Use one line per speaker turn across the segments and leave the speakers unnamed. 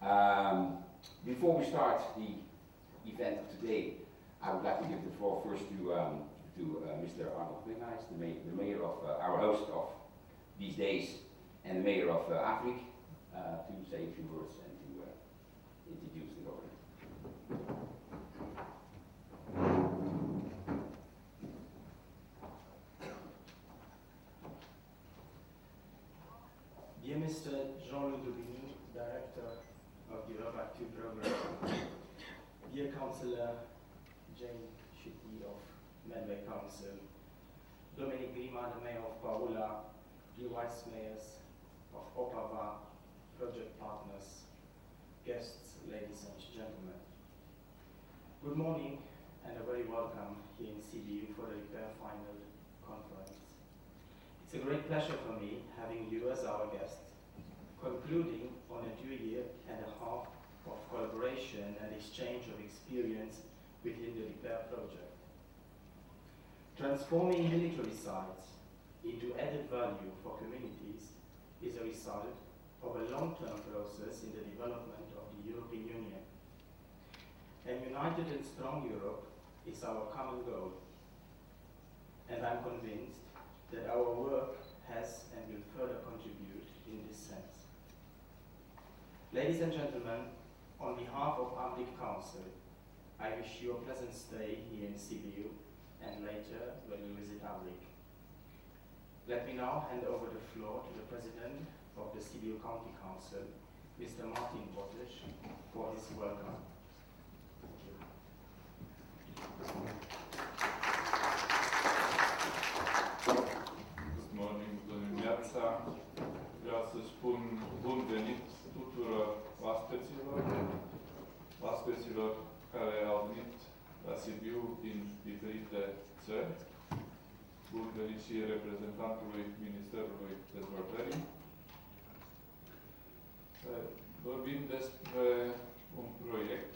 Before we start the event of today, I would like to give the floor first to Mr. Arnold Quinnies, the mayor of our host of these days, and the mayor of Avrig, to say a few words and to introduce the government.
Dear Mr. Jean-Louis Daubigny, Director of the Avrig 2 program, dear Councillor Jane Chitty of Medway Council, Dominic Grima, the Mayor of Paola, dear Vice Mayors of Opava, project partners, guests, ladies and gentlemen. Good morning and a very welcome here in Sibiu for the Repair Final Conference. It's a great pleasure for me having you as our guest, concluding on a 2.5 years of collaboration and exchange of experience within the repair project. Transforming military sites into added value for communities is a result of a long-term process in the development of the European Union. A united and strong Europe is our common goal, and I'm convinced that our work has and will further contribute in this sense. Ladies and gentlemen, on behalf of Avrig Council, I wish you a pleasant stay here in Sibiu and later when you visit Avrig. Let me now hand over the floor to the President of the Sibiu County Council, Mr. Martin Bottesch, for his welcome. Thank you.
Good morning, bună dimineața. Vreau să spun bun venit tuturor oaspeților care au venit la Sibiu din diferite țări. Bun venit și reprezentantului Ministerului Dezvoltării. Vorbim despre un proiect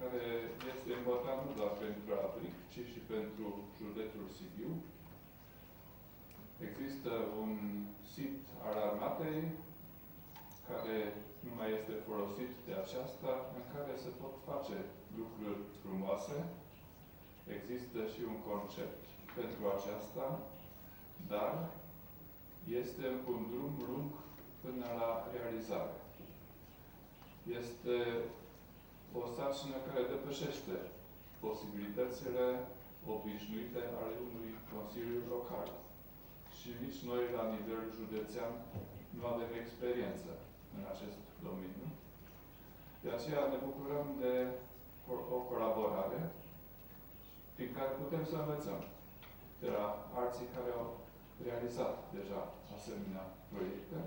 care este important nu doar pentru Avrig, ci și pentru județul Sibiu. Există un sit al armatei care nu mai este folosit de aceasta, în care se pot face lucruri frumoase. Există și un concept pentru aceasta, dar este un drum lung până la realizare. Este o sarcină care depășește posibilitățile obișnuite ale unui Consiliu Local. Și nici noi, la nivel județean, nu avem experiență în acest domeniu. De aceea ne bucurăm de o colaborare prin care putem să învățăm de la alții care au realizat deja asemenea proiecte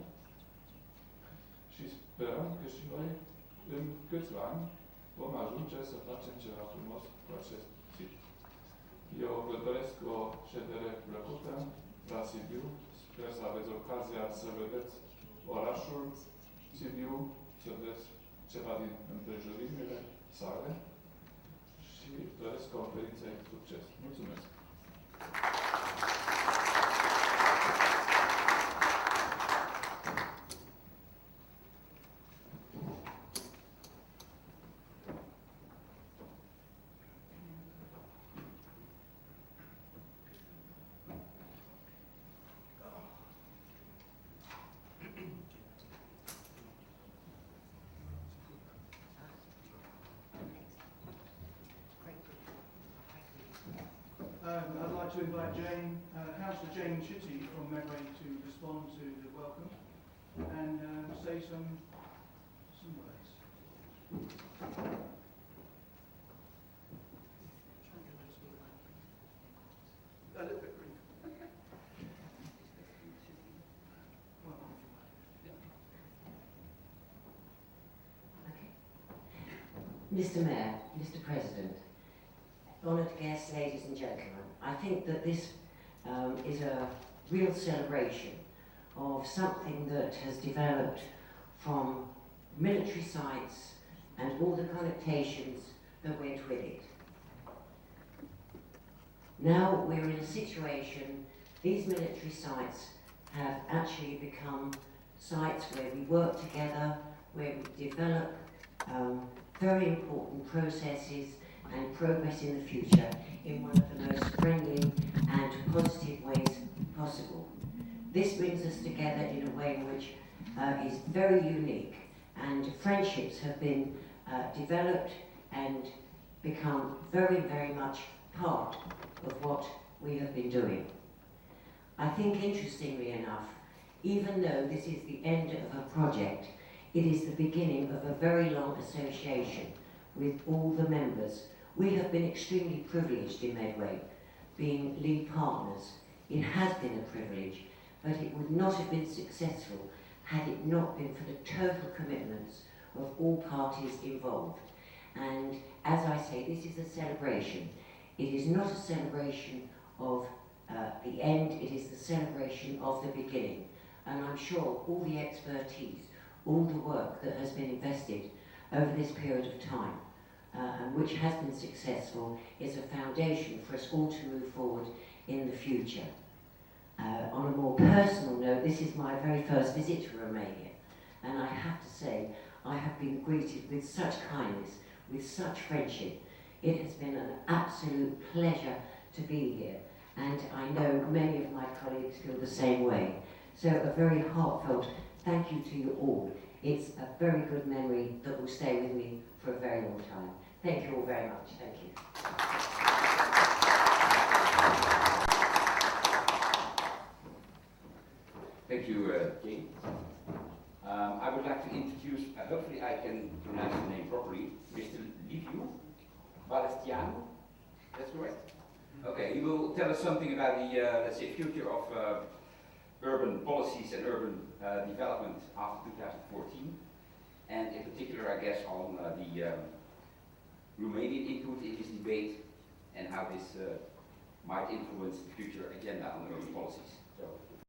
și sperăm că și noi, în câțiva ani, vom ajunge să facem ceva frumos cu acest sit. Eu vă doresc o ședere plăcută la Sibiu. Sper să aveți ocazia să vedeți orașul Sibiu, să vedeți ceva din împrejurimile sale și doresc conferinței succes. Mulțumesc!
I'd like to invite Councillor Jane Chitty from Medway to respond to the welcome and say some words. A little bit brief.
Mr. Mayor, Mr. President, honoured guests, ladies and gentlemen, I think that this is a real celebration of something that has developed from military sites and all the connotations that went with it. Now we're in a situation, these military sites have actually become sites where we work together, where we develop very important processes and progress in the future in one of the most friendly and positive ways possible. This brings us together in a way in which is very unique, and friendships have been developed and become very, very much part of what we have been doing. I think, interestingly enough, even though this is the end of a project, it is the beginning of a very long association with all the members. We have been extremely privileged in Medway, being lead partners. It has been a privilege, but it would not have been successful had it not been for the total commitments of all parties involved. And as I say, this is a celebration. It is not a celebration of the end, it is the celebration of the beginning. And I'm sure all the expertise, all the work that has been invested over this period of time, and which has been successful, is a foundation for us all to move forward in the future. On a more personal note, this is my very first visit to Romania, and I have to say, I have been greeted with such kindness, with such friendship. It has been an absolute pleasure to be here, and I know many of my colleagues feel the same way. So a very heartfelt thank you to you all. It's a very good memory that will stay with me for a very long time. Thank you all very much. Thank you.
Thank you, Jane. I would like to introduce, hopefully I can pronounce the name properly, Mr. Sibiu. That's correct? Okay, he will tell us something about the, let's say, future of urban policies and urban development after 2014, and in particular, I guess, on the Romanian input in this debate and how this might influence the future agenda on urban policies. So.